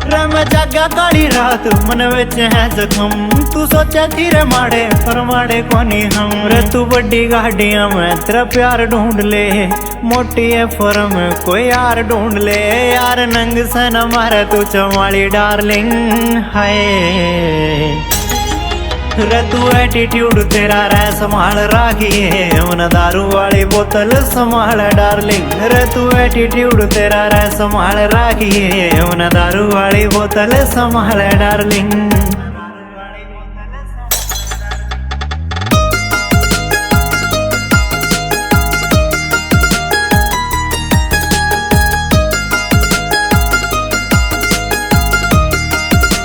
रे मैं जागा काली रात मन विच है जखम, तू सोचा थी रे माड़े पर माड़े कोनी हम। रे तू बड़ी गाड़ियां में तेरा प्यार ढूंढ ले, मोटी है फर्म कोई यार ढूंढ ले। यार नंग से न मारे तू चमाली डार्लिंग हाय। रे तू एटीट्यूड तेरा रे संभाल राखिए, मन दारू वाली बोतल संभाल डार्लिंग। रे तू एटीट्यूड तेरा रे संभाल राखिए, मन दारू वाली बोतल संभाल डार्लिंग।